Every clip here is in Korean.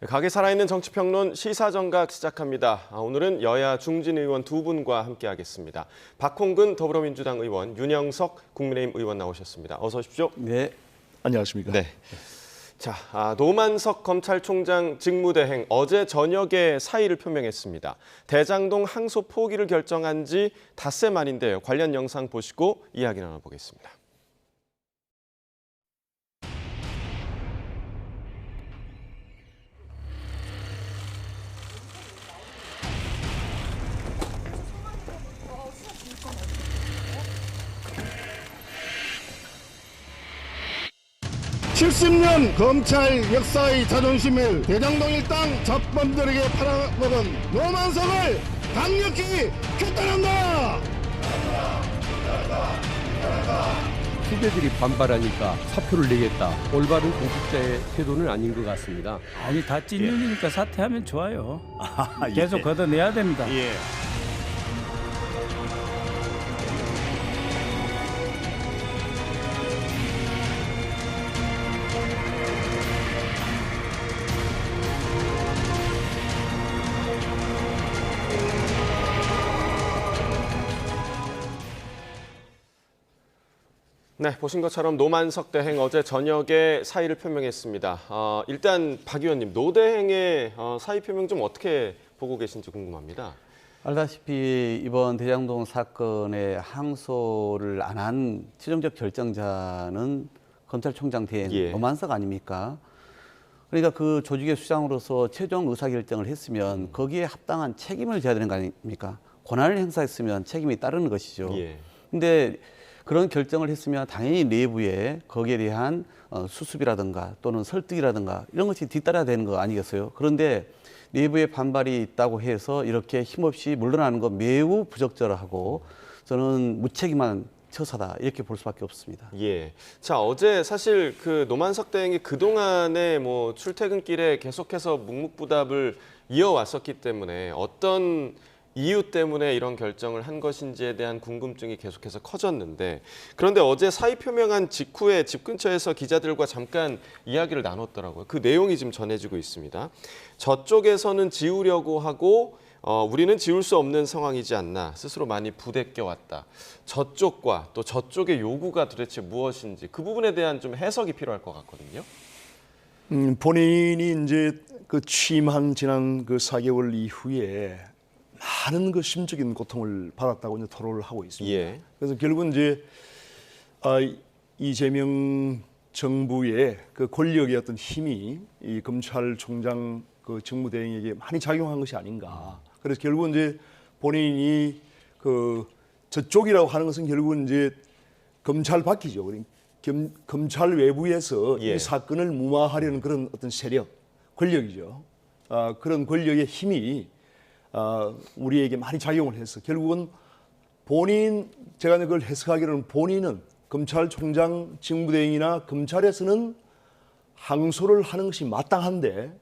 각이 살아있는 정치평론 시사정각 시작합니다. 오늘은 여야 중진 의원 두 분과 함께하겠습니다. 박홍근 더불어민주당 의원, 윤영석 국민의힘 의원 나오셨습니다. 어서 오십시오. 네, 안녕하십니까. 네. 자, 노만석 검찰총장 직무대행 어제 저녁에 사의를 표명했습니다. 대장동 항소 포기를 결정한 지 닷새 만인데요. 관련 영상 보시고 이야기 나눠보겠습니다. (70년) 검찰 역사의 자존심을 대장동 일당 잡범들에게 팔아먹은 노만석을 강력히 규탄한다. 후배들이 반발하니까 사표를 내겠다. 올바른 공직자의 태도는 아닌 것 같습니다. 아니 다 찐년이니까 사퇴하면 좋아요. 계속 예. 걷어내야 됩니다. 예. 네, 보신 것처럼 노만석 대행 어제 저녁에 사의를 표명했습니다. 일단 박 의원님, 노 대행의 사의 표명 좀 어떻게 보고 계신지 궁금합니다. 알다시피 이번 대장동 사건의 항소를 안 한 최종적 결정자는 검찰총장 대행 예. 노만석 아닙니까? 그러니까 그 조직의 수장으로서 최종 의사결정을 했으면 거기에 합당한 책임을 져야 되는 거 아닙니까? 권한을 행사했으면 책임이 따르는 것이죠. 예. 근데 그런 결정을 했으면 당연히 내부에 거기에 대한 수습이라든가 또는 설득이라든가 이런 것이 뒤따라야 되는 거 아니겠어요? 그런데 내부에 반발이 있다고 해서 이렇게 힘없이 물러나는 건 매우 부적절하고 저는 무책임한 처사다 이렇게 볼 수밖에 없습니다. 예. 자, 어제 사실 그 노만석 대행이 그동안에 뭐 출퇴근길에 계속해서 묵묵부답을 이어왔었기 때문에 어떤 이유 때문에 이런 결정을 한 것인지에 대한 궁금증이 계속해서 커졌는데, 그런데 어제 사의 표명한 직후에 집 근처에서 기자들과 잠깐 이야기를 나눴더라고요. 그 내용이 지금 전해지고 있습니다. 저쪽에서는 지우려고 하고 우리는 지울 수 없는 상황이지 않나, 스스로 많이 부대껴왔다. 저쪽과 또 저쪽의 요구가 도대체 무엇인지 그 부분에 대한 좀 해석이 필요할 것 같거든요. 본인이 이제 그 취임한 지난 그 4개월 이후에 많은 그 심적인 고통을 받았다고 이제 토로를 하고 있습니다. 예. 그래서 결국은 이제 이재명 정부의 그 권력의 어떤 힘이 이 검찰총장 그 직무대행에게 많이 작용한 것이 아닌가. 그래서 결국은 이제 본인이 그 저쪽이라고 하는 것은 결국은 이제 검찰 밖이죠. 검찰 외부에서 예. 이 사건을 무마하려는 그런 어떤 세력, 권력이죠. 그런 권력의 힘이 우리에게 많이 작용을 해서 결국은 제가 그걸 해석하기로는 본인은 검찰총장 직무대행이나 검찰에서는 항소를 하는 것이 마땅한데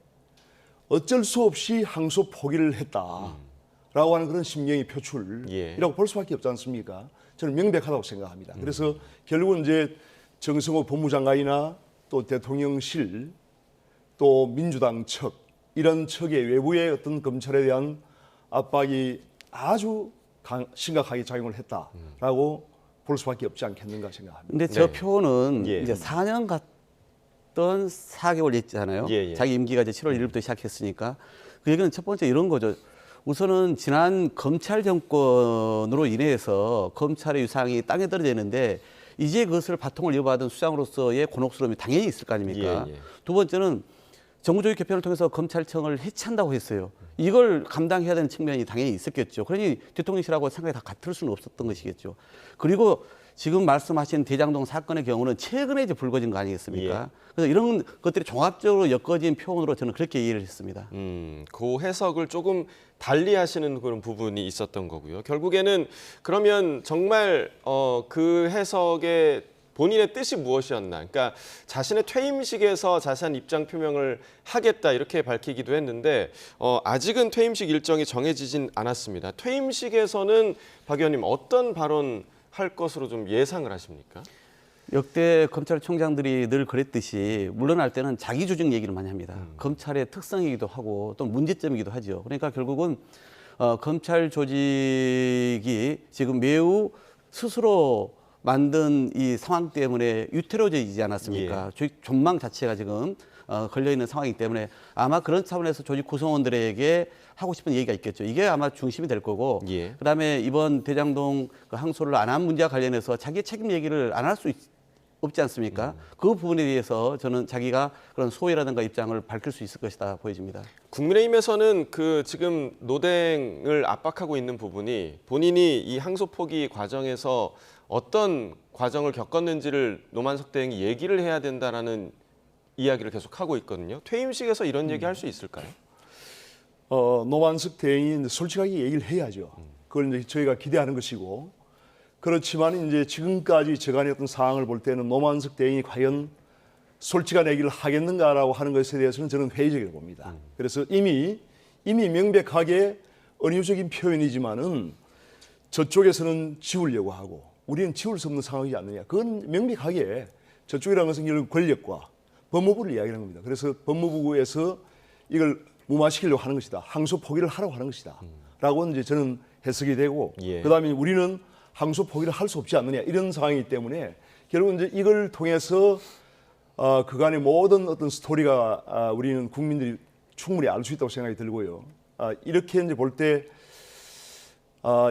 어쩔 수 없이 항소 포기를 했다라고 하는 그런 심경의 표출이라고 볼 수밖에 없지 않습니까? 저는 명백하다고 생각합니다. 그래서 결국은 이제 정성호 법무장관이나 또 대통령실 또 민주당 측 이런 측의 외부의 어떤 검찰에 대한 압박이 아주 심각하게 작용을 했다라고 볼 수밖에 없지 않겠는가 생각합니다. 근데 저 네. 표는 예. 이제 4년 갔던 4개월 있잖아요. 예, 예. 자기 임기가 이제 7월 1일부터 시작했으니까 그 얘기는 첫 번째 이런 거죠. 우선은 지난 검찰 정권으로 인해서 검찰의 유상이 땅에 떨어져 있는데 이제 그것을 바통을 이어받은 수장으로서의 곤혹스러움이 당연히 있을 거 아닙니까? 예, 예. 두 번째는 정부조직 개편을 통해서 검찰청을 해체한다고 했어요. 이걸 감당해야 되는 측면이 당연히 있었겠죠. 그러니 대통령실하고 생각이 다 같을 수는 없었던 것이겠죠. 그리고 지금 말씀하신 대장동 사건의 경우는 최근에 이제 불거진 거 아니겠습니까? 그래서 이런 것들이 종합적으로 엮어진 표현으로 저는 그렇게 이해를 했습니다. 그 해석을 조금 달리 하시는 그런 부분이 있었던 거고요. 결국에는 그러면 정말 그 해석에 본인의 뜻이 무엇이었나? 그러니까 자신의 퇴임식에서 자세한 입장 표명을 하겠다 이렇게 밝히기도 했는데 아직은 퇴임식 일정이 정해지진 않았습니다. 퇴임식에서는 박 의원님 어떤 발언 할 것으로 좀 예상을 하십니까? 역대 검찰총장들이 늘 그랬듯이 물러날 때는 자기 조직 얘기를 많이 합니다. 검찰의 특성이기도 하고 또 문제점이기도 하죠. 그러니까 결국은 검찰 조직이 지금 매우 스스로 만든 이 상황 때문에 유태로워지지 않았습니까? 조직 전망 자체가 지금 걸려 있는 상황이기 때문에 아마 그런 차원에서 조직 구성원들에게 하고 싶은 얘기가 있겠죠. 이게 아마 중심이 될 거고, 그다음에 이번 대장동 그 항소를 안 한 문제와 관련해서 자기의 책임 얘기를 안 할 수 없지 않습니까? 그 부분에 대해서 저는 자기가 그런 소회라든가 입장을 밝힐 수 있을 것이다 보여집니다. 국민의힘에서는 그 지금 노댕을 압박하고 있는 부분이 본인이 이 항소 포기 과정에서 어떤 과정을 겪었는지를 노만석 대행이 얘기를 해야 된다라는 이야기를 계속 하고 있거든요. 퇴임식에서 이런 얘기 할 수 있을까요? 노만석 대행이 이제 솔직하게 얘기를 해야죠. 그걸 이제 저희가 기대하는 것이고, 그렇지만 이제 지금까지 저간의 어떤 상황을 볼 때는 노만석 대행이 과연 솔직한 얘기를 하겠는가라고 하는 것에 대해서는 저는 회의적이라고 봅니다. 그래서 이미 명백하게 은유적인 표현이지만은 저쪽에서는 지우려고 하고 우리는 지울 수 없는 상황이지 않느냐. 그건 명백하게 저쪽이라는 것은 이런 권력과 법무부를 이야기하는 겁니다. 그래서 법무부에서 이걸 무마시키려고 하는 것이다. 항소 포기를 하라고 하는 것이다. 라고 이제 저는 해석이 되고, 그다음에 우리는 항소 포기를 할 수 없지 않느냐. 이런 상황이기 때문에 결국 이제 이걸 통해서 그간의 모든 어떤 스토리가 우리는 국민들이 충분히 알 수 있다고 생각이 들고요. 이렇게 이제 볼 때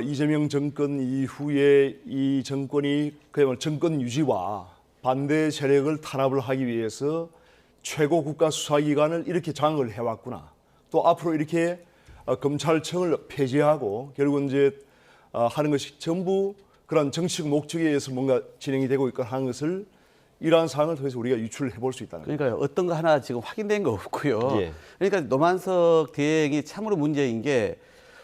이재명 정권 이후에 이 정권이 그야말로 정권 유지와 반대 세력을 탄압을 하기 위해서 최고 국가 수사기관을 이렇게 장악을 해왔구나. 또 앞으로 이렇게 검찰청을 폐지하고 결국은 이제 하는 것이 전부 그런 정치적 목적에 의해서 뭔가 진행이 되고 있거나 하는 것을 이러한 상황을 통해서 우리가 유출을 해볼 수 있다는 거죠. 그러니까 어떤 거 하나 지금 확인된 거 없고요. 그러니까 노만석 대행이 참으로 문제인 게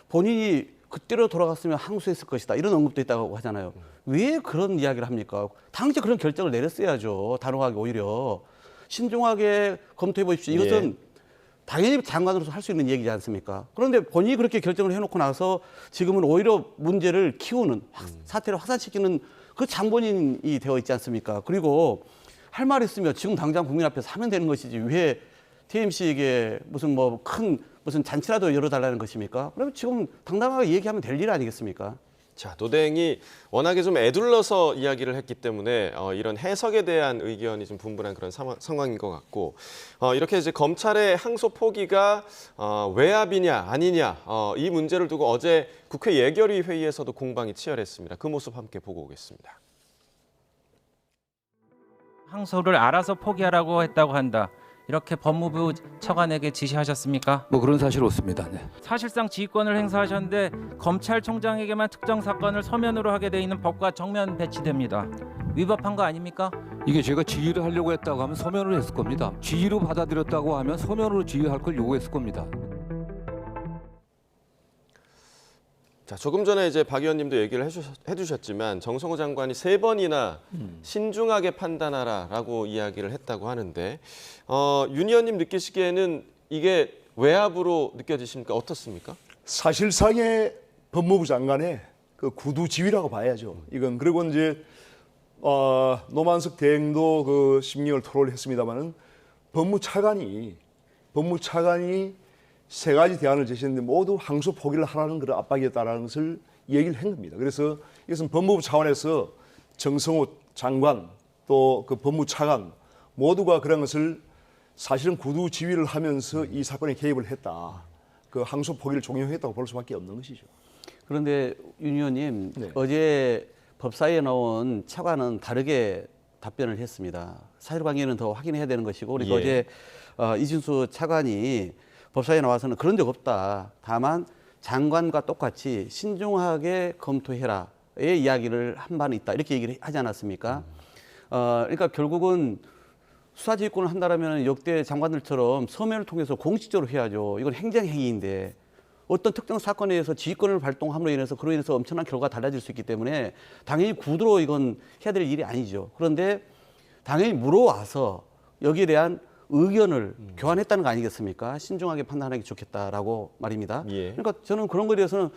본인이 그때로 돌아갔으면 항소했을 것이다. 이런 언급도 있다고 하잖아요. 왜 그런 이야기를 합니까? 당시 그런 결정을 내렸어야죠. 단호하게 오히려. 신중하게 검토해 보십시오. 이것은 당연히 장관으로서 할 수 있는 얘기지 않습니까? 그런데 본인이 그렇게 결정을 해놓고 나서 지금은 오히려 문제를 키우는, 사태를 확산시키는 그 장본인이 되어 있지 않습니까? 그리고 할 말 있으면 지금 당장 국민 앞에서 하면 되는 것이지 왜 TMC에게 무슨 뭐 큰 무슨 잔치라도 열어달라는 것입니까? 그러면 지금 당당하게 얘기하면 될 일 아니겠습니까? 자, 노댕이 워낙에 좀 애둘러서 이야기를 했기 때문에 이런 해석에 대한 의견이 좀 분분한 그런 상황인 것 같고, 이렇게 이제 검찰의 항소 포기가 외압이냐 아니냐 이 문제를 두고 어제 국회 예결위 회의에서도 공방이 치열했습니다. 그 모습 함께 보고 오겠습니다. 항소를 알아서 포기하라고 했다고 한다. 이렇게 법무부 차관에게 지시하셨습니까? 뭐 그런 사실 없습니다. 네. 사실상 지휘권을 행사하셨는데 검찰총장에게만 특정 사건을 서면으로 하게 돼 있는 법과 정면 배치됩니다. 위법한 거 아닙니까? 이게 제가 지휘를 하려고 했다고 하면 서면으로 했을 겁니다. 지휘로 받아들였다고 하면 서면으로 지휘할 걸 요구했을 겁니다. 자, 조금 전에 이제 박 의원님도 얘기를 해주셨지만 정성호 장관이 3번이나 신중하게 판단하라라고 이야기를 했다고 하는데 윤 의원님 느끼시기에는 이게 외압으로 느껴지십니까? 어떻습니까? 사실상의 법무부 장관의 그 구두 지휘라고 봐야죠. 이건 그리고 이제 노만석 대행도 그 심경을 토로를 했습니다만은 법무차관이 3가지 대안을 제시했는데 모두 항소 포기를 하라는 그런 압박이었다라는 것을 얘기를 한 겁니다. 그래서 이것은 법무부 차원에서 정성호 장관 또 그 법무차관 모두가 그런 것을 사실은 구두 지휘를 하면서 이 사건에 개입을 했다. 그 항소 포기를 종용했다고 볼 수밖에 없는 것이죠. 그런데 윤 의원님, 네. 어제 법사위에 나온 차관은 다르게 답변을 했습니다. 사실관계는 더 확인해야 되는 것이고, 그리고 어제 이준수 차관이 법사위에 나와서는 그런 적 없다. 다만 장관과 똑같이 신중하게 검토해라의 이야기를 한 바는 있다. 이렇게 얘기를 하지 않았습니까? 그러니까 결국은 수사지휘권을 한다면 역대 장관들처럼 서면을 통해서 공식적으로 해야죠. 이건 행정행위인데 어떤 특정 사건에 의해서 지휘권을 발동함으로 인해서 그로 인해서 엄청난 결과가 달라질 수 있기 때문에 당연히 구두로 이건 해야 될 일이 아니죠. 그런데 당연히 물어와서 여기에 대한 의견을 교환했다는 거 아니겠습니까? 신중하게 판단하기 좋겠다라고 말입니다. 그러니까 저는 그런 거에 대해서는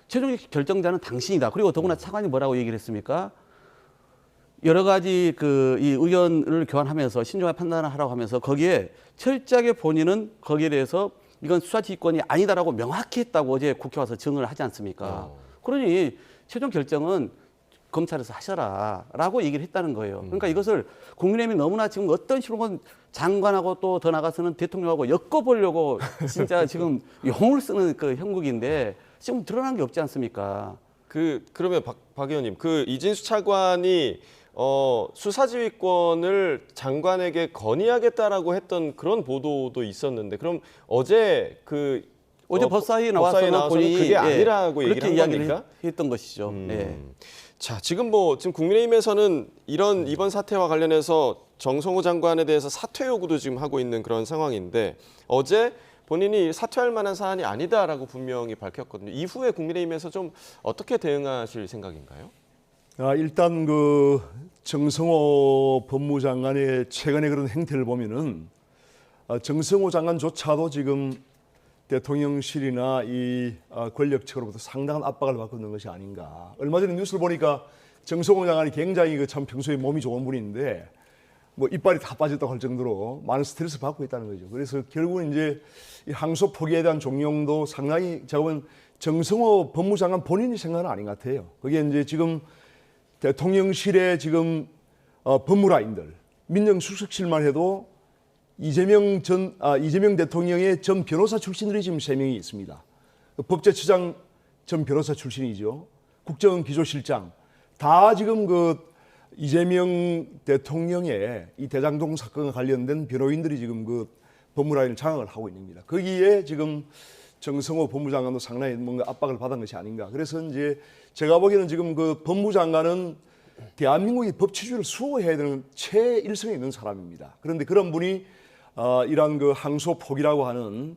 최종적 결정자는 당신이다. 그리고 더구나 차관이 뭐라고 얘기를 했습니까? 여러 가지 이 의견을 교환하면서 신중하게 판단을 하라고 하면서 거기에 철저하게 본인은 거기에 대해서 이건 수사지휘권이 아니다라고 명확히 했다고 어제 국회 와서 증언을 하지 않습니까? 그러니 최종 결정은 검찰에서 하셔라라고 얘기를 했다는 거예요. 그러니까 이것을 국민의힘이 너무나 지금 어떤 식으로 장관하고 또 더 나가서는 대통령하고 엮어보려고 진짜 지금 용을 쓰는 그 형국인데 지금 드러난 게 없지 않습니까? 그러면 박 의원님, 그 이진수 차관이 수사지휘권을 장관에게 건의하겠다라고 했던 그런 보도도 있었는데, 그럼 어제 법사위에 나와서는 본인이 그게 아니라고 그렇게 얘기를 한 이야기를 겁니까? 했던 것이죠. 네. 자, 지금 국민의힘에서는 이번 사태와 관련해서 정성호 장관에 대해서 사퇴 요구도 지금 하고 있는 그런 상황인데, 어제 본인이 사퇴할 만한 사안이 아니다라고 분명히 밝혔거든요. 이후에 국민의힘에서 좀 어떻게 대응하실 생각인가요? 일단 정성호 법무장관의 최근의 그런 행태를 보면은 정성호 장관조차도 지금 대통령실이나 이 권력층으로부터 상당한 압박을 받고 있는 것이 아닌가. 얼마 전에 뉴스를 보니까 정성호 장관이 굉장히 참 평소에 몸이 좋은 분인데 이빨이 다 빠졌다고 할 정도로 많은 스트레스 받고 있다는 거죠. 그래서 결국은 이제 이 항소 포기에 대한 종용도 상당히 제가 보면 정성호 법무장관 본인이 생각은 아닌 것 같아요. 그게 이제 지금 대통령실의 지금 법무라인들, 민정수석실만 해도 이재명 대통령의 전 변호사 출신들이 지금 3명이 있습니다. 법제처장 전 변호사 출신이죠. 국정기조실장 다 지금 이재명 대통령의 이 대장동 사건과 관련된 변호인들이 지금 법무라인을 장악을 하고 있는 겁니다. 거기에 지금 정성호 법무장관도 상당히 뭔가 압박을 받은 것이 아닌가. 그래서 이제 제가 보기에는 지금 법무장관은 대한민국의 법치주의를 수호해야 되는 최일선에 있는 사람입니다. 그런데 그런 분이 이러한 항소 포기라고 하는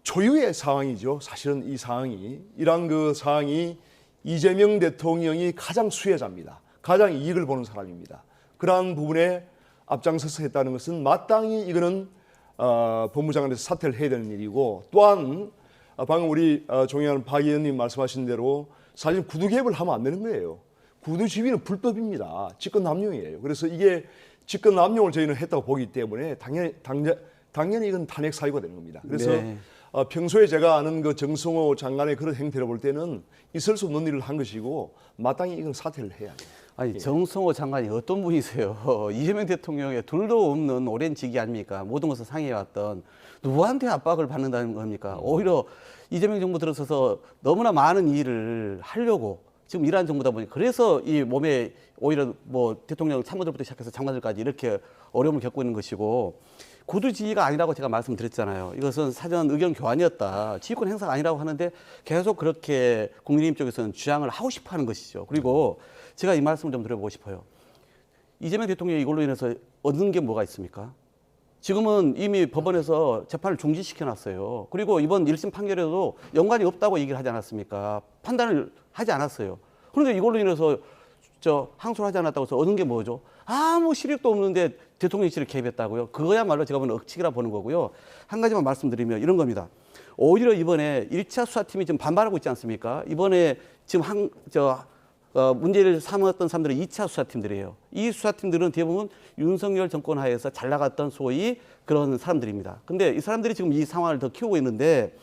초유의 상황이죠. 사실은 이 상황이 이러한 상황이 이재명 대통령이 가장 수혜자입니다. 가장 이익을 보는 사람입니다. 그러한 부분에 앞장서서 했다는 것은 마땅히 이거는 법무장관에서 사퇴를 해야 되는 일이고, 또한 방금 우리 존경하는 박 의원님 말씀하신 대로 사실 구두 개입을 하면 안 되는 거예요. 구두 지위는 불법입니다. 직권남용이에요. 그래서 이게 직권남용을 저희는 했다고 보기 때문에 당연히 이건 탄핵 사유가 되는 겁니다. 그래서 네. 평소에 제가 아는 정성호 장관의 그런 행태를 볼 때는 있을 수 없는 일을 한 것이고 마땅히 이건 사퇴를 해야 해요. 아니 정성호 장관이 어떤 분이세요? 이재명 대통령의 둘도 없는 오랜 직위 아닙니까? 모든 것을 상해왔던 누구한테 압박을 받는다는 겁니까? 오히려 이재명 정부 들어서서 너무나 많은 일을 하려고 지금 이러한 정부다 보니 그래서 이 몸에 오히려 대통령 참모들부터 시작해서 장관들까지 이렇게 어려움을 겪고 있는 것이고, 구두지휘가 아니라고 제가 말씀드렸잖아요. 이것은 사전 의견 교환이었다. 지휘권 행사가 아니라고 하는데 계속 그렇게 국민의힘 쪽에서는 주장을 하고 싶어 하는 것이죠. 그리고 제가 이 말씀을 좀 드려보고 싶어요. 이재명 대통령이 이걸로 인해서 얻는 게 뭐가 있습니까? 지금은 이미 법원에서 재판을 중지시켜놨어요. 그리고 이번 1심 판결에도 연관이 없다고 얘기를 하지 않았습니까? 판단을 하지 않았어요. 그런데 이걸로 인해서 항소를 하지 않았다고 해서 얻은 게 뭐죠? 아무 실익도 없는데 대통령실을 개입했다고요? 그거야말로 제가 보는 억측이라 보는 거고요. 한 가지만 말씀드리면 이런 겁니다. 오히려 이번에 1차 수사팀이 지금 반발하고 있지 않습니까? 이번에 지금 문제를 삼았던 사람들은 2차 수사팀들이에요. 이 수사팀들은 대부분 윤석열 정권 하에서 잘 나갔던 소위 그런 사람들입니다. 근데 이 사람들이 지금 이 상황을 더 키우고 있는데,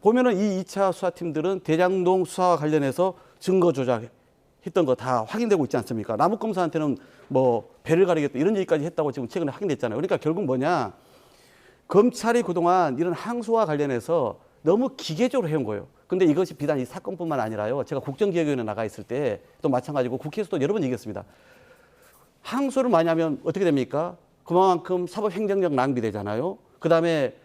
보면은 이 2차 수사팀들은 대장동 수사와 관련해서 증거 조작했던 거 다 확인되고 있지 않습니까? 남욱 검사한테는 배를 가리겠다 이런 얘기까지 했다고 지금 최근에 확인됐잖아요. 그러니까 결국 뭐냐? 검찰이 그동안 이런 항소와 관련해서 너무 기계적으로 해온 거예요. 근데 이것이 비단 이 사건뿐만 아니라요. 제가 국정기획위원회 나가 있을 때 또 마찬가지고 국회에서도 여러 번 얘기했습니다. 항소를 많이 하면 어떻게 됩니까? 그만큼 사법행정력 낭비되잖아요. 그다음에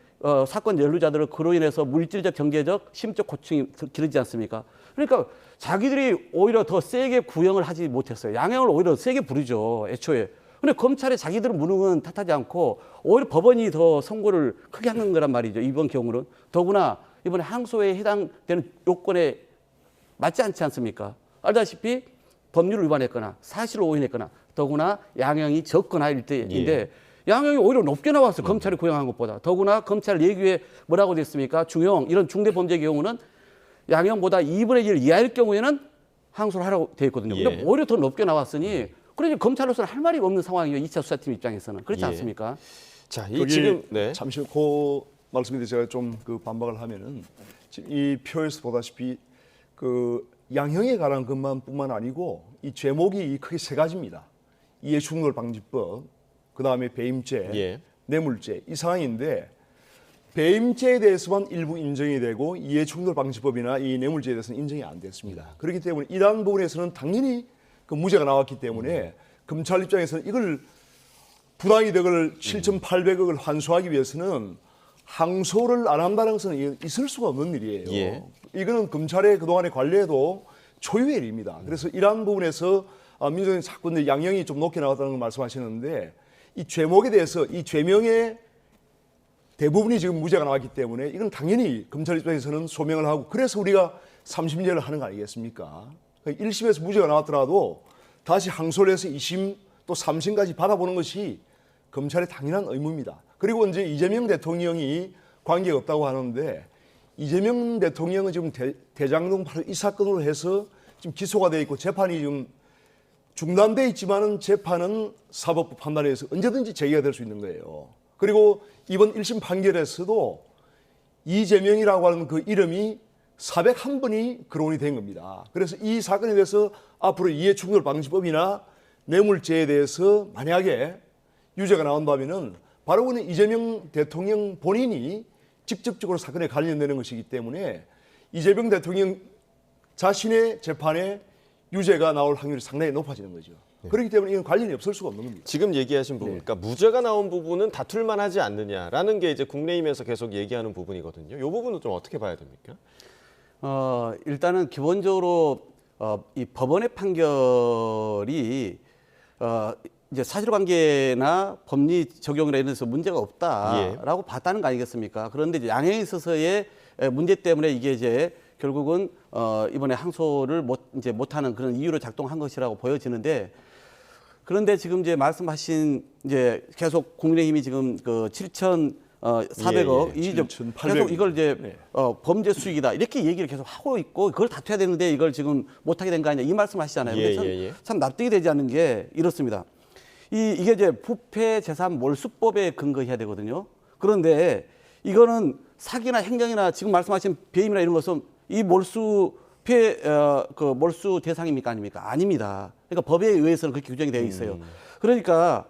사건 연루자들을 그로 인해서 물질적, 경제적, 심적 고충이 기르지 않습니까? 그러니까 자기들이 오히려 더 세게 구형을 하지 못했어요. 양형을 오히려 세게 부르죠, 애초에. 근데 검찰이 자기들 무능은 탓하지 않고 오히려 법원이 더 선고를 크게 하는 거란 말이죠, 이번 경우는. 더구나 이번에 항소에 해당되는 요건에 맞지 않지 않습니까? 알다시피 법률을 위반했거나 사실을 오인했거나 더구나 양형이 적거나 일 때인데 양형이 오히려 높게 나왔어요. 검찰이 구형한 것보다. 더구나 검찰 예규에 뭐라고 됐습니까? 중형, 이런 중대범죄 경우는 양형보다 2분의 1 이하일 경우에는 항소를 하라고 되어 있거든요. 근데 오히려 더 높게 나왔으니 그러니 검찰로서는 할 말이 없는 상황이에요. 2차 수사팀 입장에서는. 그렇지 예. 않습니까? 자, 이 거기 지금 네. 잠시 그 말씀에 대해서 제가 좀 그 반박을 하면은 지금 이 표에서 보다시피 그 양형에 관한 것만뿐만 아니고 이 죄목이 크게 세 가지입니다. 이해충돌방지법, 그 다음에 배임죄, 예. 뇌물죄 이 상황인데 배임죄에 대해서만 일부 인정이 되고 이해충돌방지법이나 이 뇌물죄에 대해서는 인정이 안 됐습니다. 그렇기 때문에 이러한 부분에서는 당연히 그 무죄가 나왔기 때문에 검찰 입장에서는 이걸 부당이득을 7,800억을 환수하기 위해서는 항소를 안 한다는 것은 있을 수가 없는 일이에요. 예. 이거는 검찰의 그동안의 관례에도 초유의 일입니다. 그래서 이러한 부분에서 민주당이 자꾸 양형이 좀 높게 나왔다는 걸 말씀하시는데 이 죄목에 대해서 이 죄명의 대부분이 지금 무죄가 나왔기 때문에 이건 당연히 검찰 입장에서는 소명을 하고 그래서 우리가 3심제를 하는 거 아니겠습니까? 1심에서 무죄가 나왔더라도 다시 항소를 해서 2심 또 3심까지 받아보는 것이 검찰의 당연한 의무입니다. 그리고 이제 이재명 대통령이 관계가 없다고 하는데 이재명 대통령은 지금 대장동 바로 이 사건으로 해서 지금 기소가 돼 있고 재판이 지금 중단돼 있지만은 재판은 사법부 판단에 의해서 언제든지 제기가 될 수 있는 거예요. 그리고 이번 1심 판결에서도 이재명이라고 하는 그 이름이 401번이 거론이 된 겁니다. 그래서 이 사건에 대해서 앞으로 이해충돌방지법이나 뇌물죄에 대해서 만약에 유죄가 나온다면은 바로 그는 이재명 대통령 본인이 직접적으로 사건에 관련되는 것이기 때문에 이재명 대통령 자신의 재판에 유죄가 나올 확률이 상당히 높아지는 거죠. 그렇기 때문에 이건 관련이 없을 수가 없는 겁니다. 지금 얘기하신 부분, 그러니까 무죄가 나온 부분은 다툴만 하지 않느냐라는 게 이제 국민의힘에서 계속 얘기하는 부분이거든요. 이 부분은 좀 어떻게 봐야 됩니까? 일단은 기본적으로 이 법원의 판결이 이제 사실관계나 법리 적용이나 이런 데서 문제가 없다라고 봤다는 거 아니겠습니까? 그런데 이제 양형에 있어서의 문제 때문에 이게 이제 결국은 이번에 항소를 못하는 그런 이유로 작동한 것이라고 보여지는데 그런데 지금 이제 말씀하신 이제 계속 국민의힘이 지금 그 7,400억 이 7,800억. 계속 이걸 이제 범죄 수익이다 이렇게 얘기를 계속 하고 있고 그걸 다투어야 되는데 이걸 지금 못하게 된 거 아니냐 이 말씀하시잖아요. 근데 참 납득이 되지 않는 게 이렇습니다. 이게 이제 부패 재산 몰수법에 근거해야 되거든요. 그런데 이거는 사기나 행정이나 지금 말씀하신 배임이나 이런 것은 이 몰수 그 몰수 대상입니까 아닙니까? 아닙니다. 그러니까 법에 의해서는 그렇게 규정이 되어 있어요. 그러니까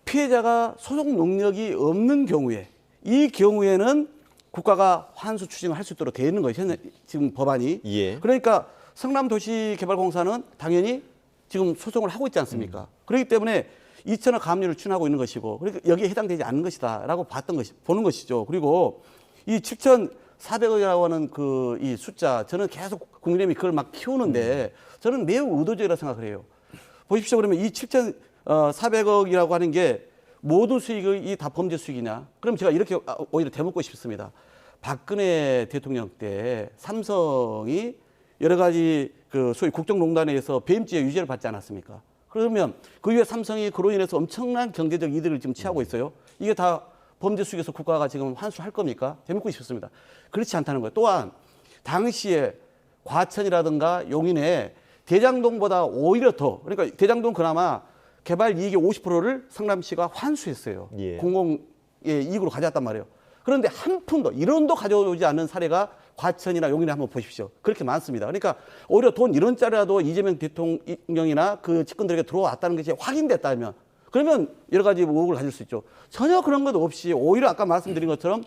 피해자가 소송 능력이 없는 경우에 이 경우에는 국가가 환수 추징을 할 수 있도록 되어 있는 거예요. 지금 법안이. 그러니까 성남도시개발공사는 당연히 지금 소송을 하고 있지 않습니까? 그렇기 때문에 2천억 가압류를 추진하고 있는 것이고 그러니까 여기에 해당되지 않는 것이다라고 보는 것이죠. 그리고 이 7,400억이라고 하는 그 이 숫자 저는 계속 국민의힘이 그걸 막 키우는데 저는 매우 의도적이라고 생각을 해요. 보십시오. 그러면 이 7,400억이라고 하는 게 모든 수익이 다 범죄 수익이냐? 그럼 제가 이렇게 오히려 되묻고 싶습니다. 박근혜 대통령 때 삼성이 여러 가지 그 소위 국정농단에서 배임죄 유죄를 받지 않았습니까? 그러면 그 이후에 삼성이 그로 인해서 엄청난 경제적 이득을 지금 취하고 있어요. 이게 다 범죄 수익에서 국가가 지금 환수할 겁니까? 되묻고 싶습니다. 그렇지 않다는 거예요. 또한 당시에 과천이라든가 용인에 대장동보다 오히려 더 그러니까 대장동 그나마 개발 이익의 50%를 성남시가 환수했어요. 공공의 이익으로 가져왔단 말이에요. 그런데 한 푼도 1원도 가져오지 않은 사례가 과천이나 용인에 한번 보십시오. 그렇게 많습니다. 그러니까 오히려 돈 1원짜리라도 이재명 대통령이나 그 측근들에게 들어왔다는 것이 확인됐다면 그러면 여러 가지 의혹을 가질 수 있죠. 전혀 그런 것도 없이 오히려 아까 말씀드린 것처럼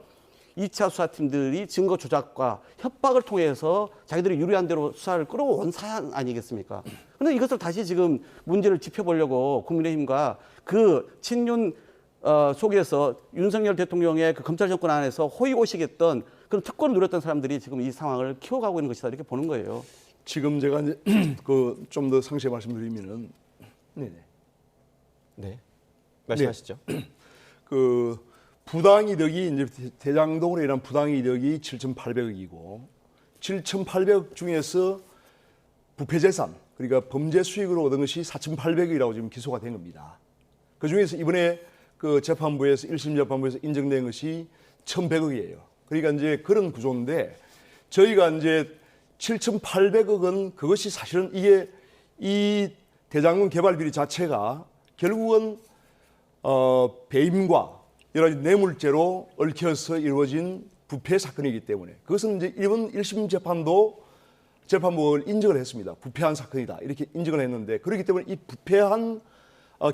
2차 수사팀들이 증거 조작과 협박을 통해서 자기들이 유리한 대로 수사를 끌어온 사안 아니겠습니까? 그런데 이것을 다시 지금 문제를 짚어보려고 국민의힘과 그 친윤 속에서 윤석열 대통령의 그 검찰 정권 안에서 호의호식했던 그런 특권을 누렸던 사람들이 지금 이 상황을 키워가고 있는 것이다 이렇게 보는 거예요. 지금 제가 이제 그 좀 더 상세히 말씀드리면은 말씀하시죠. 그 부당이득이 이제 대장동으로 인한 부당이득이 7,800억이고 7,800억 중에서 부패재산 그러니까 범죄 수익으로 얻은 것이 4,800억이라고 지금 기소가 된 겁니다. 그 중에서 이번에 그 재판부에서 1심 재판부에서 인정된 것이 1,100억이에요. 그러니까 이제 그런 구조인데 저희가 이제 7,800억은 그것이 사실은 이게 이 대장군 개발 비리 자체가 결국은 배임과 여러 가지 뇌물죄로 얽혀서 이루어진 부패 사건이기 때문에 그것은 이제 이번 1심 재판부를 인정을 했습니다. 부패한 사건이다 이렇게 인정을 했는데 그렇기 때문에 이 부패한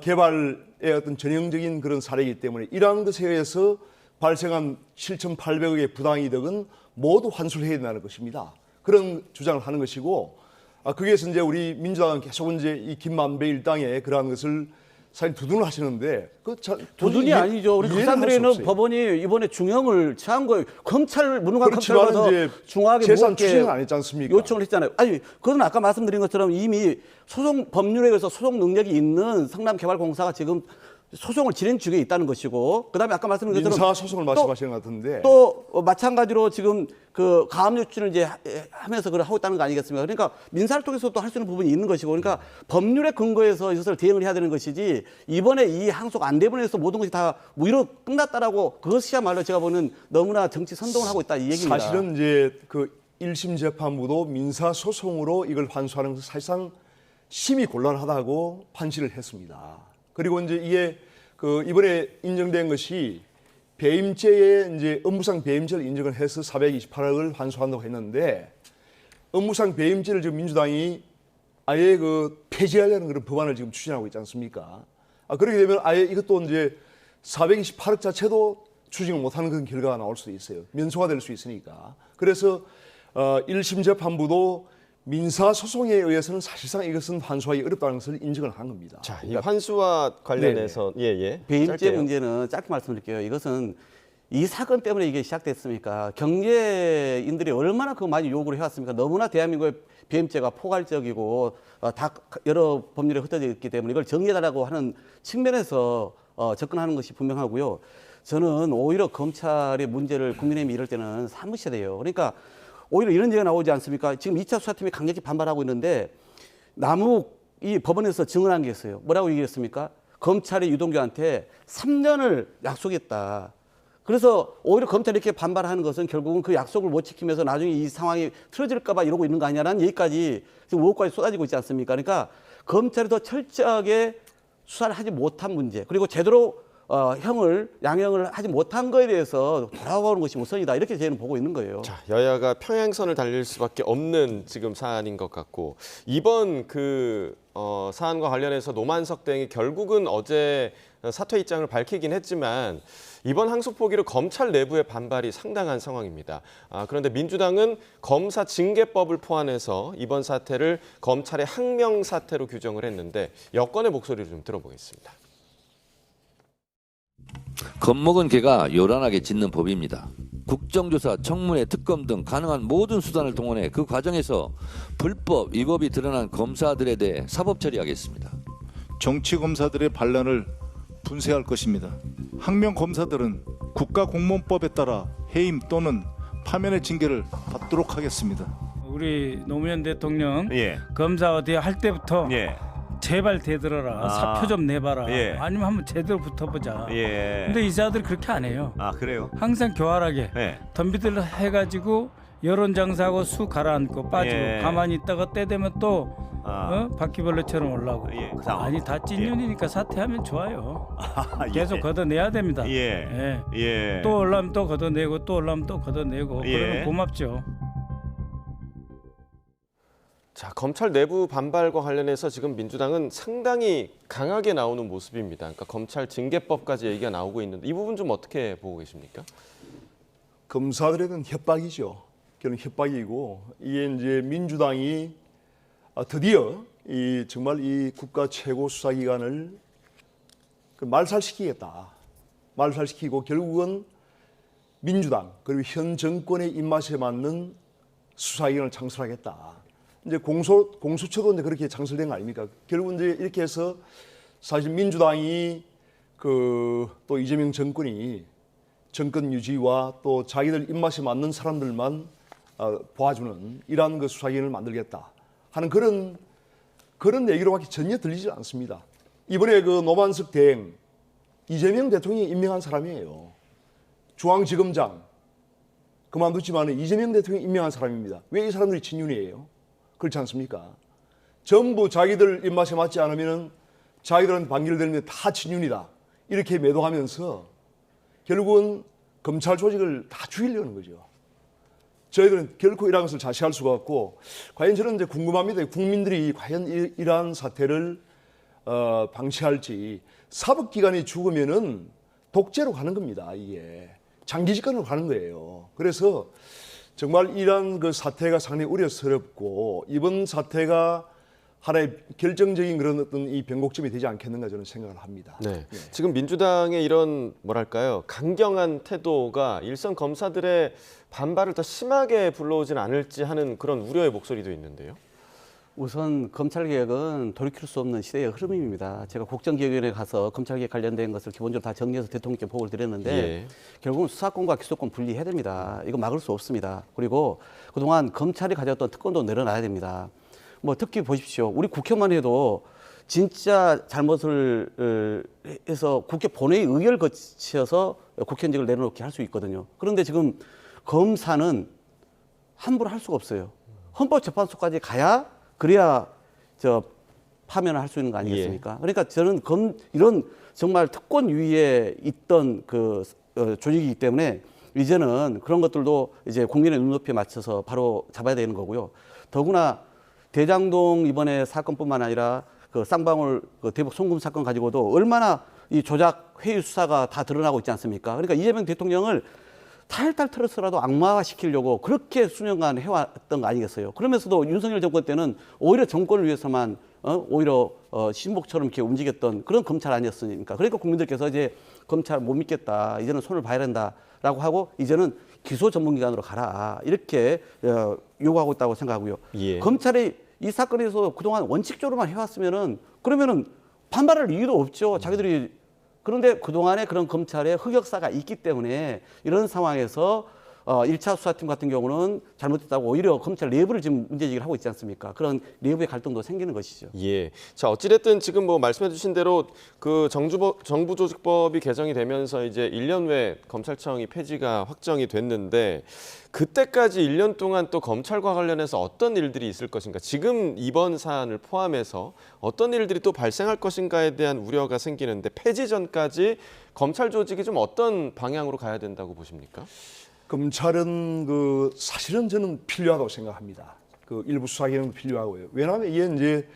개발의 어떤 전형적인 그런 사례이기 때문에 이러한 것에 의해서 발생한 7,800억의 부당이득은 모두 환수를 해야 된다는 것입니다. 그런 주장을 하는 것이고 거기에서 이제 우리 민주당은 계속 이제 이 김만배 일당의 그러한 것을 사실 두둔을 하시는데 두둔이 아니죠. 우리 극산들에는 법원이 이번에 중형을 취한 거예요. 검찰 무능한 검찰 가서 중하게 재산 추징을 안 했지 않습니까? 요청을 했잖아요. 아니 그건 아까 말씀드린 것처럼 이미 소송 법률에 의해서 소송 능력이 있는 성남개발공사가 지금 소송을 진행 중에 있다는 것이고, 그다음에 아까 말씀드린 것처럼 민사 소송을 말씀하시는 것 같은데 또 마찬가지로 지금 그 가압 유출을 이제 하면서 그걸 하고 있다는 거 아니겠습니까? 그러니까 민사를 통해서 또 할 수 있는 부분이 있는 것이고, 그러니까 법률의 근거에서 이것을 대응을 해야 되는 것이지 이번에 이 항소가 안 되면서 모든 것이 다 무효로 끝났다라고 그것이야말로 제가 보는 너무나 정치 선동을 하고 있다 이 얘기입니다. 사실은 이제 그 1심 재판부도 민사 소송으로 이걸 환수하는 것은 사실상 심히 곤란하다고 판시를 했습니다. 그리고 이제 이게 그 이번에 인정된 것이 배임죄에 이제 업무상 배임죄를 인정을 해서 428억을 환수한다고 했는데 업무상 배임죄를 지금 민주당이 아예 그 폐지하려는 그런 법안을 지금 추진하고 있지 않습니까? 그렇게 되면 아예 이것도 이제 428억 자체도 추징을 못하는 그런 결과가 나올 수도 있어요. 면소가 될 수 있으니까. 그래서 1심 재판부도 민사 소송에 의해서는 사실상 이것은 환수하기 어렵다는 것을 인정을 한 겁니다. 자, 이 환수와 관련해서 배임죄 짧게요. 문제는 짧게 말씀드릴게요. 이것은 이 사건 때문에 이게 시작됐습니까? 경제인들이 얼마나 그 많이 요구를 해왔습니까? 너무나 대한민국의 배임죄가 포괄적이고 다 여러 법률에 흩어져 있기 때문에 이걸 정리해달라고 하는 측면에서 접근하는 것이 분명하고요. 저는 오히려 검찰의 문제를 국민의힘이 이럴 때는 사무셔야 돼요. 그러니까 오히려 이런 얘기가 나오지 않습니까? 지금 2차 수사팀이 강력히 반발하고 있는데 남욱이 법원에서 증언한 게 있어요. 뭐라고 얘기했습니까? 검찰이 유동규한테 3년을 약속했다. 그래서 오히려 검찰이 이렇게 반발하는 것은 결국은 그 약속을 못 지키면서 나중에 이 상황이 틀어질까 봐 이러고 있는 거 아니냐라는 얘기까지 지금 의혹까지 쏟아지고 있지 않습니까? 그러니까 검찰이 더 철저하게 수사를 하지 못한 문제, 그리고 제대로 양형을 하지 못한 거에 대해서 돌아보는 것이 우선이다. 이렇게 저희는 보고 있는 거예요. 자, 여야가 평행선을 달릴 수밖에 없는 지금 사안인 것 같고, 이번 그 사안과 관련해서 노만석 대행이 결국은 어제 사퇴 입장을 밝히긴 했지만 이번 항소 포기로 검찰 내부의 반발이 상당한 상황입니다. 그런데 민주당은 검사 징계법을 포함해서 이번 사태를 검찰의 항명 사태로 규정을 했는데 여권의 목소리를 좀 들어보겠습니다. 겁먹은 개가 요란하게 짖는 법입니다. 국정조사, 청문회, 특검 등 가능한 모든 수단을 동원해 그 과정에서 불법, 위법이 드러난 검사들에 대해 사법 처리하겠습니다. 정치검사들의 반란을 분쇄할 것입니다. 항명 검사들은 국가공무원법에 따라 해임 또는 파면의 징계를 받도록 하겠습니다. 우리 노무현 대통령 검사 어디 할 때부터 제발 대들어라. 사표 좀 내봐라. 아니면 한번 제대로 붙어보자. 근데 이 사람들이 그렇게 안 해요. 그래요? 항상 교활하게 덤비들 해가지고 여론 장사하고 수 가라앉고 빠지고 가만히 있다가 때 되면 또 바퀴벌레처럼 올라오고. 아니 다 찐년이니까 사퇴하면 좋아요. 계속 걷어내야 됩니다. 또 올라면 또 걷어내고 또 올라면 또 걷어내고 그러면 고맙죠. 자, 검찰 내부 반발과 관련해서 지금 민주당은 상당히 강하게 나오는 모습입니다. 그러니까 검찰 징계법까지 얘기가 나오고 있는데 이 부분 좀 어떻게 보고 계십니까? 검사들에는 협박이죠. 결국 협박이고 이게 이제 민주당이 드디어 정말 이 국가 최고 수사기관을 말살시키겠다. 말살시키고 결국은 민주당 그리고 현 정권의 입맛에 맞는 수사기관을 창설하겠다. 이제 공수처도 이제 그렇게 창설된 거 아닙니까? 결국 이제 이렇게 해서 사실 민주당이 또 이재명 정권이 정권 유지와 또 자기들 입맛에 맞는 사람들만 도와주는 이러한 그 수사기관을 만들겠다 하는 그런 얘기로밖에 전혀 들리지 않습니다. 이번에 그 노만석 대행 이재명 대통령이 임명한 사람이에요. 중앙지검장 그만두지만 이재명 대통령이 임명한 사람입니다. 왜 이 사람들이 친윤이에요? 그렇지 않습니까? 전부 자기들 입맛에 맞지 않으면 자기들한테 반기를 다 친윤이다. 이렇게 매도하면서 결국은 검찰 조직을 다 죽이려는 거죠. 저희들은 결코 이러한 것을 자시할 수가 없고, 과연 저는 이제 궁금합니다. 국민들이 과연 이러한 사태를 방치할지. 사법기관이 죽으면은 독재로 가는 겁니다. 이게 장기 집권으로 가는 거예요. 그래서 정말 이러한 그 사태가 상당히 우려스럽고, 이번 사태가 하나의 결정적인 그런 어떤 이 변곡점이 되지 않겠는가 저는 생각을 합니다. 네. 지금 민주당의 이런 뭐랄까요, 강경한 태도가 일선 검사들의 반발을 더 심하게 불러오진 않을지 하는 그런 우려의 목소리도 있는데요. 우선 검찰개혁은 돌이킬 수 없는 시대의 흐름입니다. 제가 국정기획위원회에 가서 검찰개혁 관련된 것을 기본적으로 다 정리해서 대통령께 보고를 드렸는데 예. 결국은 수사권과 기소권 분리해야 됩니다. 이거 막을 수 없습니다. 그리고 그동안 검찰이 가졌던 특권도 내려놔야 됩니다. 뭐 특히 보십시오. 우리 국회만 해도 진짜 잘못을 해서 국회 본회의 의결을 거쳐서 국회의원직을 내려놓게 할 수 있거든요. 그런데 지금 검사는 함부로 할 수가 없어요. 헌법재판소까지 가야 그래야 파면을 할 수 있는 거 아니겠습니까? 그러니까 저는 이런 정말 특권 위에 있던 그 조직이기 때문에 이제는 그런 것들도 이제 국민의 눈높이에 맞춰서 바로 잡아야 되는 거고요. 더구나 대장동 이번에 사건뿐만 아니라 그 쌍방울 그 대북 송금 사건 가지고도 얼마나 이 조작 회의 수사가 다 드러나고 있지 않습니까? 그러니까 이재명 대통령을 탈탈 털어서라도 악마화시키려고 그렇게 수년간 해왔던 거 아니겠어요? 그러면서도 윤석열 정권 때는 오히려 정권을 위해서만 오히려 신복처럼 이렇게 움직였던 그런 검찰 아니었습니까? 그러니까 국민들께서 이제 검찰 못 믿겠다, 이제는 손을 봐야 된다라고 하고 이제는 기소 전문기관으로 가라 이렇게 요구하고 있다고 생각하고요. 예. 검찰이 이 사건에서 그동안 원칙적으로만 해왔으면은 그러면은 반발할 이유도 없죠. 자기들이. 그런데 그동안에 그런 검찰의 흑역사가 있기 때문에 이런 상황에서 1차 수사팀 같은 경우는 잘못했다고 오히려 검찰 내부를 지금 문제제기를 하고 있지 않습니까? 그런 내부의 갈등도 생기는 것이죠. 예. 자, 어찌됐든 지금 뭐 말씀해주신 대로 그 정부조직법이 개정이 되면서 이제 1년 후에 검찰청이 폐지가 확정이 됐는데 그때까지 1년 동안 또 검찰과 관련해서 어떤 일들이 있을 것인가? 지금 이번 사안을 포함해서 어떤 일들이 또 발생할 것인가에 대한 우려가 생기는데 폐지 전까지 검찰 조직이 좀 어떤 방향으로 가야 된다고 보십니까? 검찰은 그 사실은 저는 필요하다고 생각합니다. 그 일부 수사 기능도 필요하고요. 왜냐하면 이게 이제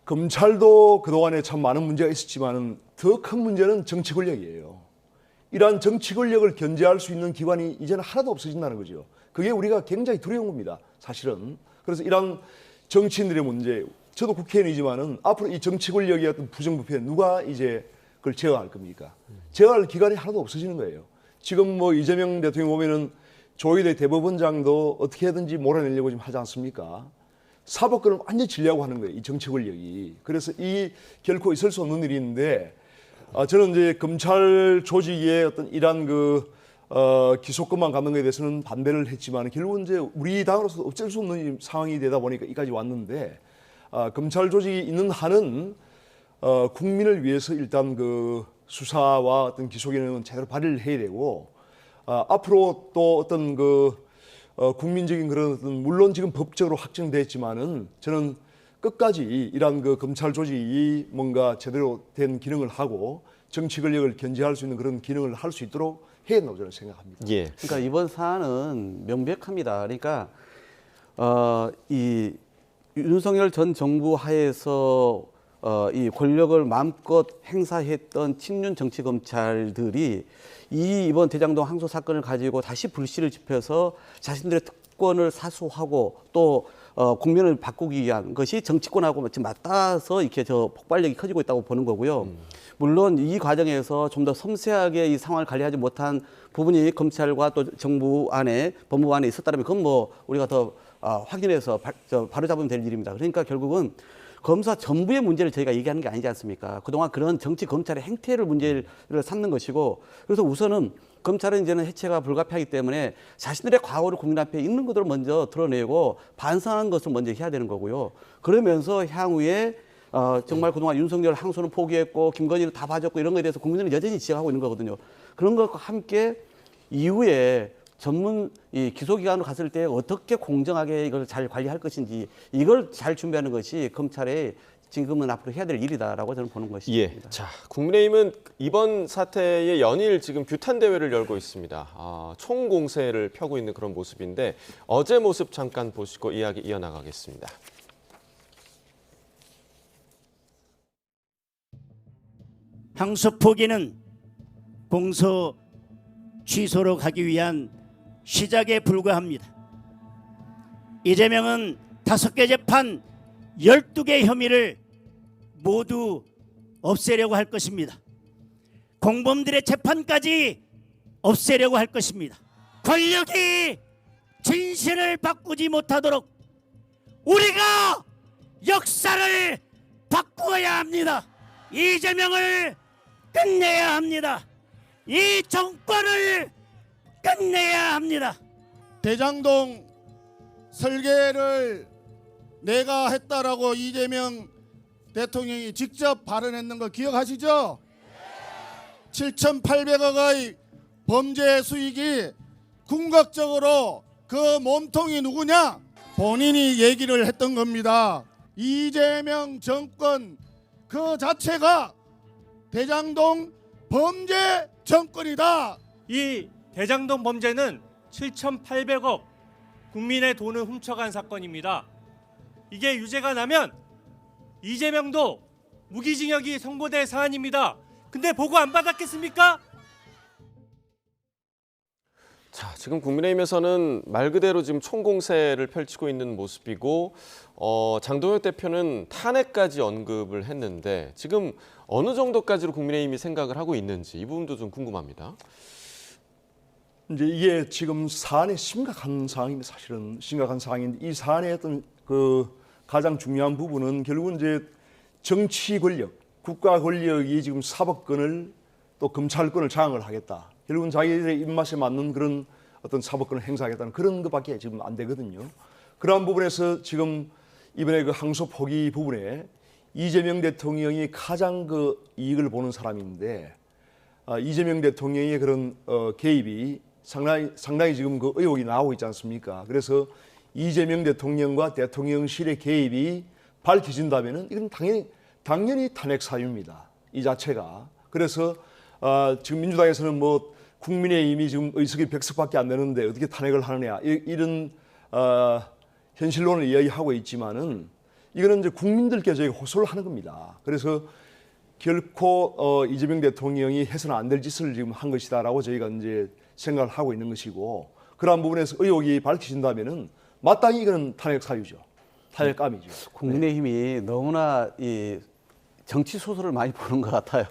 검찰도 그동안에 참 많은 문제가 있었지만은 더 큰 문제는 정치 권력이에요. 이러한 정치 권력을 견제할 수 있는 기관이 이제는 하나도 없어진다는 거죠. 그게 우리가 굉장히 두려운 겁니다. 사실은. 그래서 이러한 정치인들의 문제, 저도 국회의원이지만은 앞으로 이 정치 권력의 어떤 부정부패 누가 이제 그걸 제어할 겁니까? 제어할 기관이 하나도 없어지는 거예요. 지금 뭐 이재명 대통령 보면은 조희대 대법원장도 어떻게든지 몰아내려고 지금 하지 않습니까? 사법권을 완전히 질려고 하는 거예요. 이 정치 권력이. 그래서 이 결코 있을 수 없는 일인데 저는 이제 검찰 조직의 어떤 이러한 그 기소권만 갖는 것에 대해서는 반대를 했지만 결국은 이제 우리 당으로서 어쩔 수 없는 상황이 되다 보니까 여기까지 왔는데 검찰 조직이 있는 한은 국민을 위해서 일단 그 수사와 어떤 기소 기능은 제대로 발휘를 해야 되고 앞으로 또 어떤 그 국민적인 그런 어떤 물론 지금 법적으로 확정됐지만은 저는 끝까지 이러한 그 검찰 조직이 뭔가 제대로 된 기능을 하고 정치 권력을 견제할 수 있는 그런 기능을 할 수 있도록 해야 된다고 저는 생각합니다. 예. 그러니까 이번 사안은 명백합니다. 그러니까 이 윤석열 전 정부 하에서 이 권력을 마음껏 행사했던 친윤 정치 검찰들이 이번 대장동 항소 사건을 가지고 다시 불씨를 지펴서 자신들의 특권을 사수하고 또 국면을 바꾸기 위한 것이 정치권하고 지금 맞닿아서 이렇게 폭발력이 커지고 있다고 보는 거고요. 물론 이 과정에서 좀 더 섬세하게 이 상황을 관리하지 못한 부분이 검찰과 또 정부 안에 법무부 안에 있었다면 그건 뭐 우리가 더 확인해서 바로잡으면 될 일입니다. 그러니까 결국은 검사 전부의 문제를 저희가 얘기하는 게 아니지 않습니까? 그동안 그런 정치 검찰의 행태를 문제를 삼는 것이고 그래서 우선은 검찰은 이제는 해체가 불가피하기 때문에 자신들의 과거를 국민 앞에 있는 것들을 먼저 드러내고 반성하는 것을 먼저 해야 되는 거고요. 그러면서 향후에 정말 그동안 윤석열 항소는 포기했고 김건희를 다 봐줬고 이런 거에 대해서 국민들은 여전히 지적하고 있는 거거든요. 그런 것과 함께 이후에 전문 이 기소기관으로 갔을 때 어떻게 공정하게 이걸 잘 관리할 것인지 이걸 잘 준비하는 것이 검찰의 지금은 앞으로 해야 될 일이다라고 저는 보는 것입니다. 예. 자, 국민의힘은 이번 사태의 연일 지금 규탄 대회를 열고 있습니다. 총공세를 펴고 있는 그런 모습인데 어제 모습 잠깐 보시고 이야기 이어나가겠습니다. 항소 포기는 공소 취소로 가기 위한 시작에 불과합니다. 이재명은 5개 재판 12개 혐의를 모두 없애려고 할 것입니다. 공범들의 재판까지 없애려고 할 것입니다. 권력이 진실을 바꾸지 못하도록 우리가 역사를 바꾸어야 합니다. 이재명을 끝내야 합니다. 이 정권을 끝내야 합니다. 대장동 설계를 내가 했다라고 이재명 대통령이 직접 발언했는 거 기억하시죠? 7,800억의 범죄 수익이 궁극적으로 그 몸통이 누구냐? 본인이 얘기를 했던 겁니다. 이재명 정권 그 자체가 대장동 범죄 정권이다. 이 대장동 범죄는 7,800억 국민의 돈을 훔쳐간 사건입니다. 이게 유죄가 나면 이재명도 무기징역이 선고될 사안입니다. 근데 보고 안 받았겠습니까? 자, 지금 국민의힘에서는 말 그대로 지금 총공세를 펼치고 있는 모습이고 장동혁 대표는 탄핵까지 언급을 했는데 지금 어느 정도까지로 국민의힘이 생각을 하고 있는지 이 부분도 좀 궁금합니다. 이제 이게 지금 사안의 심각한 상황입니다. 사실은 심각한 상황인데 이 사안의 어떤 그 가장 중요한 부분은 결국은 이제 정치 권력, 국가 권력이 지금 사법권을 또 검찰권을 장악을 하겠다. 결국은 자기들의 입맛에 맞는 그런 어떤 사법권을 행사하겠다는 그런 것밖에 지금 안 되거든요. 그러한 부분에서 지금 이번에 그 항소 포기 부분에 이재명 대통령이 가장 그 이익을 보는 사람인데 이재명 대통령의 그런 개입이 상당히 지금 그 의혹이 나오고 있지 않습니까? 그래서 이재명 대통령과 대통령실의 개입이 밝혀진다면은 이건 당연히 탄핵 사유입니다. 이 자체가. 그래서 지금 민주당에서는 뭐 국민의힘이 지금 의석이 100석밖에 안 되는데 어떻게 탄핵을 하느냐 이런 현실론을 이야기하고 있지만은 이거는 이제 국민들께 저희가 호소를 하는 겁니다. 그래서 결코 이재명 대통령이 해서는 안 될 짓을 지금 한 것이다라고 저희가 이제 생각을 하고 있는 것이고 그러한 부분에서 의혹이 밝혀진다면은 마땅히 이거는 탄핵 사유죠. 탄핵감이죠. 국민의힘이 너무나 이 정치 소설을 많이 보는 것 같아요.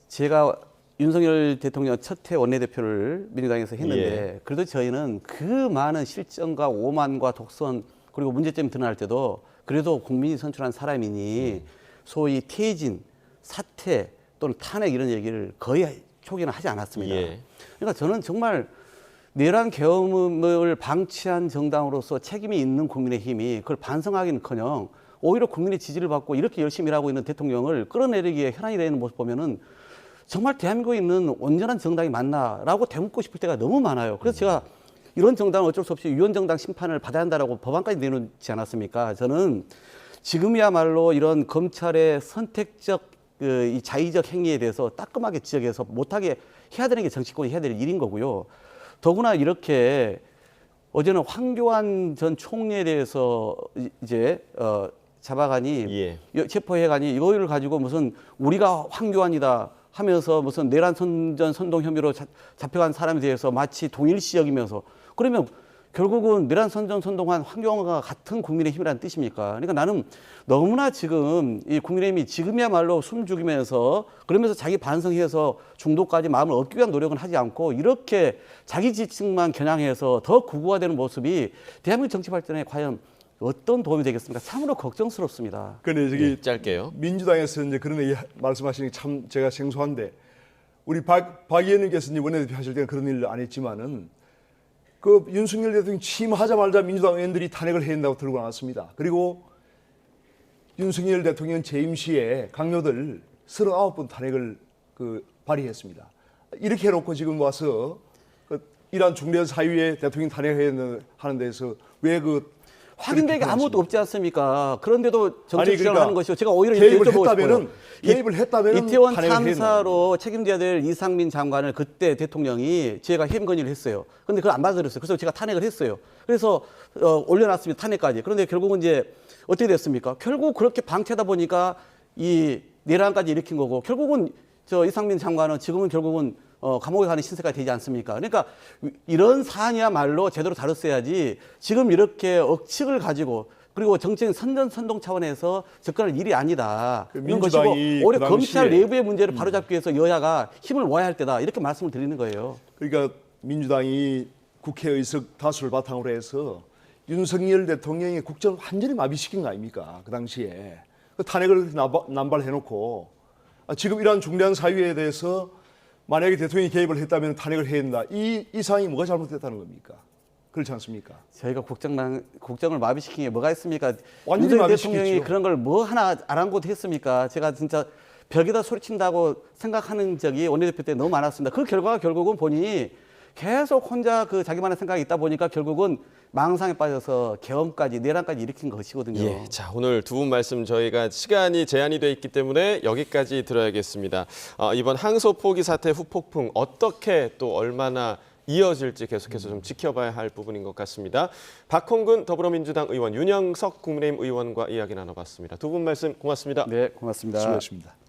제가 윤석열 대통령 첫해 원내대표를 민주당에서 했는데 그래도 저희는 그 많은 실정과 오만과 독선 그리고 문제점이 드러날 때도 그래도 국민이 선출한 사람이니 소위 퇴진, 사퇴 또는 탄핵 이런 얘기를 거의 초기에는 하지 않았습니다. 그러니까 저는 정말 내란 계엄을 방치한 정당으로서 책임이 있는 국민의힘이 그걸 반성하기는커녕 오히려 국민의 지지를 받고 이렇게 열심히 일하고 있는 대통령을 끌어내리기에 혈안이 되는 모습 보면은 정말 대한민국에 있는 온전한 정당이 맞나라고 되묻고 싶을 때가 너무 많아요. 그래서 제가 이런 정당은 어쩔 수 없이 위헌정당 심판을 받아야 한다라고 법안까지 내놓지 않았습니까? 저는 지금이야말로 이런 검찰의 선택적 이 자의적 행위에 대해서 따끔하게 지적해서 못하게 해야 되는 게 정치권이 해야 될 일인 거고요. 더구나 이렇게 어제는 황교안 전 총리에 대해서 이제 잡아가니 체포해가니 이거를 가지고 무슨 우리가 황교안이다 하면서 무슨 내란 선전 선동 혐의로 잡혀간 사람에 대해서 마치 동일시 여기면서 그러면 결국은 내란 선전 선동한 황교안과 같은 국민의힘이라는 뜻입니까? 그러니까 나는 너무나 지금 이 국민의힘이 지금이야말로 숨 죽이면서 그러면서 자기 반성해서 중도까지 마음을 얻기 위한 노력은 하지 않고 이렇게 자기 지층만 겨냥해서 더 극우화되는 모습이 대한민국 정치 발전에 과연 어떤 도움이 되겠습니까? 참으로 걱정스럽습니다. 근데 저기 짧게요. 민주당에서 이제 그런 얘기 말씀하시는 게 참 제가 생소한데 우리 박 의원님께서 이제 원내대표 하실 때는 그런 일을 안 했지만은 그 윤석열 대통령 취임하자마자 민주당 의원들이 탄핵을 해야 된다고 들고 나왔습니다. 그리고 윤석열 대통령 재임 시에 강요들 39번 탄핵을 발의했습니다. 이렇게 해놓고 지금 와서 이러한 중대한 사유에 대통령 탄핵해야 하는 데서 왜 확인되게 아무것도 없지 않습니까? 그런데도 정책 주장을 그러니까 하는 것이고 제가 오히려 개입을 여쭤보고 했다면은 싶어요. 개입을 했다면은 이태원 탄핵을 해야 참사로 책임져야 될 이상민 장관을 그때 대통령이 제가 해임 건의를 했어요. 그런데 그걸 안 받아들였어요. 그래서 제가 탄핵을 했어요. 그래서 올려놨습니다. 탄핵까지. 그런데 결국은 이제 어떻게 됐습니까? 결국 그렇게 방치하다 보니까 이 내란까지 일으킨 거고 결국은 저 이상민 장관은 지금은 결국은 감옥에 가는 신세가 되지 않습니까? 그러니까 이런 사안이야말로 제대로 다뤘어야지 지금 이렇게 억측을 가지고 그리고 정치적인 선전 차원에서 접근할 일이 아니다. 이런 것이고 오히려 그 검찰 내부의 문제를 바로잡기 위해서 여야가 힘을 모아야 할 때다. 이렇게 말씀을 드리는 거예요. 그러니까 민주당이 국회 의석 다수를 바탕으로 해서 윤석열 대통령의 국정을 완전히 마비시킨 거 아닙니까? 그 당시에. 그 탄핵을 남발해놓고 지금 이러한 중대한 사유에 대해서 만약에 대통령이 개입을 했다면 탄핵을 해야 된다. 이 상황이 뭐가 잘못됐다는 겁니까? 그렇지 않습니까? 저희가 국정을 마비시킨 게 뭐가 있습니까? 완전히 윤석열 마비시켰죠. 대통령이 그런 걸 뭐 하나 아랑곳 했습니까? 제가 진짜 벽에다 소리친다고 생각하는 적이 원내대표 때 너무 많았습니다. 그 결과가 결국은 본인이 계속 혼자 그 자기만의 생각이 있다 보니까 결국은 망상에 빠져서 계엄까지 내란까지 일으킨 것이거든요. 예, 자 오늘 두 분 말씀 저희가 시간이 제한이 돼 있기 때문에 여기까지 들어야겠습니다. 이번 항소 포기 사태 후폭풍 어떻게 또 얼마나 이어질지 계속해서 좀 지켜봐야 할 부분인 것 같습니다. 박홍근 더불어민주당 의원, 윤영석 국민의힘 의원과 이야기 나눠봤습니다. 두 분 말씀 고맙습니다. 네, 고맙습니다. 수고하셨습니다.